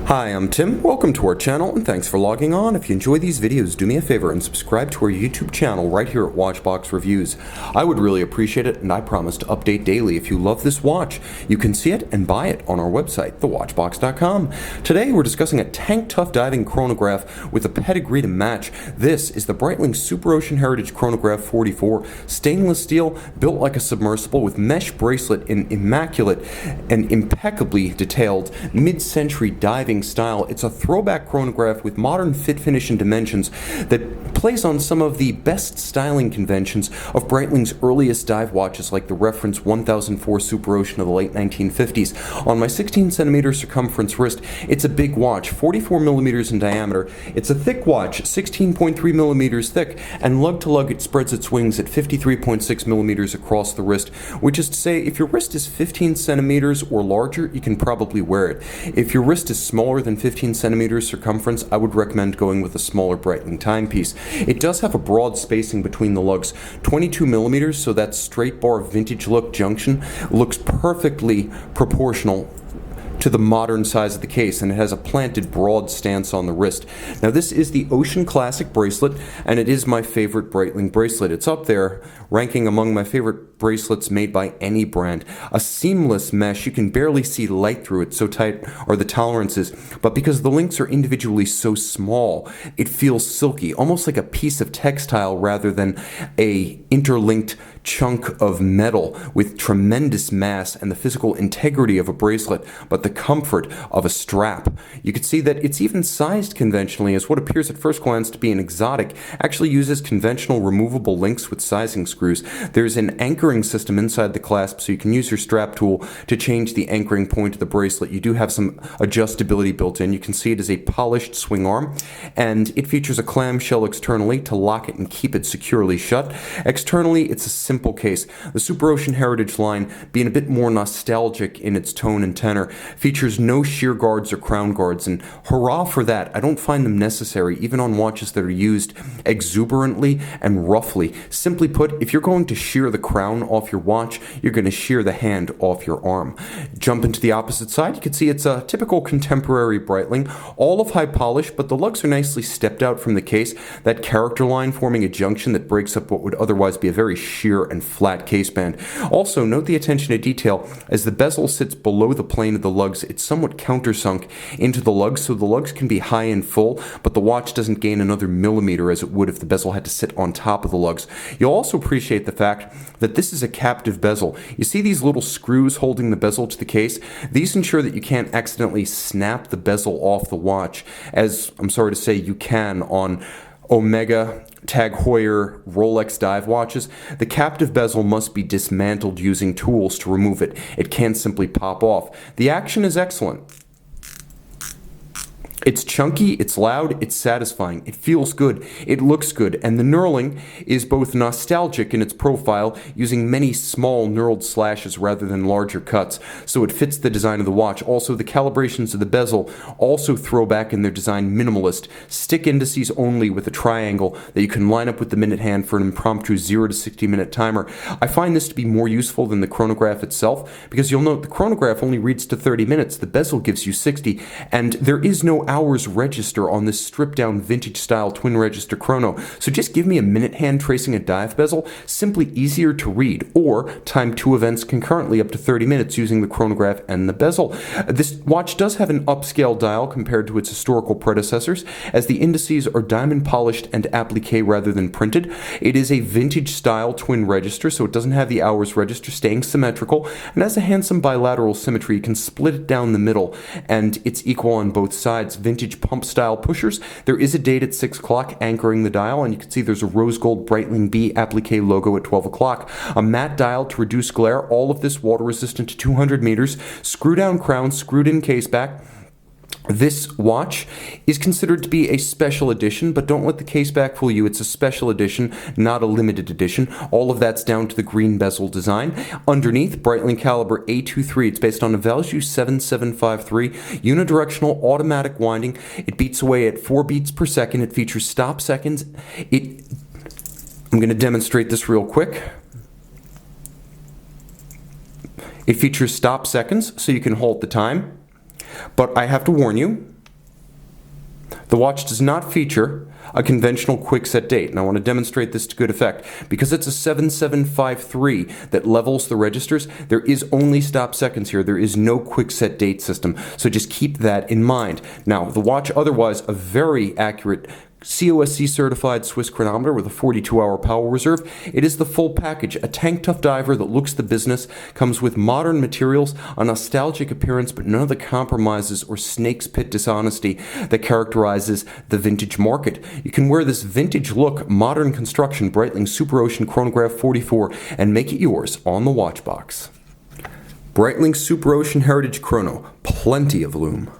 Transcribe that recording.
Hi, I'm Tim. Welcome to our channel and thanks for logging on. If you enjoy these videos, do me a favor and subscribe to our YouTube channel right here at Watchbox Reviews. I would really appreciate it, and I promise to update daily. If you love this watch, you can see it and buy it on our website, thewatchbox.com. Today we're discussing a tank-tough diving chronograph with a pedigree to match. This is the Breitling SuperOcean Heritage Chronograph 44, stainless steel, built like a submersible with mesh bracelet in immaculate and impeccably detailed mid-century diving style. It's a throwback chronograph with modern fit, finish, and dimensions that plays on some of the best styling conventions of Breitling's earliest dive watches, like the reference 1004 SuperOcean of the late 1950s. On my 16cm circumference wrist, it's a big watch, 44 millimeters in diameter. It's a thick watch, 16.3 millimeters thick, and lug-to-lug it spreads its wings at 53.6 millimeters across the wrist, which is to say, if your wrist is 15 centimeters or larger, you can probably wear it. If your wrist is smaller than 15 centimeters circumference, I would recommend going with a smaller Breitling timepiece. It does have a broad spacing between the lugs, 22 millimeters, so that straight bar vintage look junction looks perfectly proportional to the modern size of the case, and it has a planted broad stance on the wrist. Now this is the Ocean Classic bracelet, and it is my favorite Breitling bracelet. It's up there ranking among my favorite bracelets made by any brand. A seamless mesh, you can barely see light through it, so tight are the tolerances, but because the links are individually so small, it feels silky, almost like a piece of textile rather than a interlinked chunk of metal with tremendous mass and the physical integrity of a bracelet, but the comfort of a strap. You can see that it's even sized conventionally, as what appears at first glance to be an exotic actually uses conventional removable links with sizing screws. There's an anchoring system inside the clasp, so you can use your strap tool to change the anchoring point of the bracelet. You do have some adjustability built in. You can see it is a polished swing arm, and it features a clamshell externally to lock it and keep it securely shut. Externally, it's a simple case. The SuperOcean Heritage line, being a bit more nostalgic in its tone and tenor, features no shear guards or crown guards, and hurrah for that. I don't find them necessary, even on watches that are used exuberantly and roughly. Simply put, if you're going to shear the crown off your watch, you're going to shear the hand off your arm. Jump into the opposite side, you can see it's a typical contemporary Breitling, all of high polish, but the lugs are nicely stepped out from the case, that character line forming a junction that breaks up what would otherwise be a very sheer and flat case band. Also, note the attention to detail. As the bezel sits below the plane of the lugs, it's somewhat countersunk into the lugs, so the lugs can be high and full, but the watch doesn't gain another millimeter as it would if the bezel had to sit on top of the lugs. You'll also appreciate the fact that this is a captive bezel. You see these little screws holding the bezel to the case? These ensure that you can't accidentally snap the bezel off the watch, as I'm sorry to say you can on Omega, Tag Heuer, Rolex dive watches. The captive bezel must be dismantled using tools to remove it. It can't simply pop off. The action is excellent. It's chunky, it's loud, it's satisfying, it feels good, it looks good, and the knurling is both nostalgic in its profile, using many small knurled slashes rather than larger cuts, so it fits the design of the watch. Also, the calibrations of the bezel also throw back in their design minimalist, stick indices only with a triangle that you can line up with the minute hand for an impromptu 0 to 60 minute timer. I find this to be more useful than the chronograph itself, because you'll note the chronograph only reads to 30 minutes, the bezel gives you 60, and there is no hours register on this stripped down vintage style twin register chrono. So just give me a minute hand tracing a dive bezel, simply easier to read, or time 2 events concurrently up to 30 minutes using the chronograph and the bezel. This watch does have an upscale dial compared to its historical predecessors, as the indices are diamond polished and applique rather than printed. It is a vintage style twin register, so it doesn't have the hours register, staying symmetrical, and has a handsome bilateral symmetry. You can split it down the middle, and it's equal on both sides. Vintage pump style pushers. There is a date at 6 o'clock anchoring the dial, and you can see there's a rose gold Breitling B applique logo at 12 o'clock. A matte dial to reduce glare, all of this water resistant to 200 meters, screw down crown, screwed in case back. This watch is considered to be a special edition, but don't let the case back fool you. It's a special edition, not a limited edition. All of that's down to the green bezel design. Underneath, Breitling caliber A233. It's based on a Valjoux 7753 unidirectional automatic winding. It beats away at 4 beats per second. It features stop seconds. I'm going to demonstrate this real quick. It features stop seconds, so you can halt the time. But I have to warn you, The watch does not feature a conventional quick set date, and I want to demonstrate this to good effect. Because it's a 7753 that levels the registers, there is only stop seconds here. There is no quick set date system, so just keep that in mind. Now, the watch, otherwise a very accurate COSC certified Swiss chronometer with a 42-hour powell reserve. It is the full package, a tank tough diver that looks the business, comes with modern materials, a nostalgic appearance, but none of the compromises or snake's pit dishonesty that characterizes the vintage market. You can wear this vintage look, modern construction Breitling SuperOcean Chronograph 44 and make it yours on the watch box. Breitling SuperOcean Heritage Chrono, plenty of lume.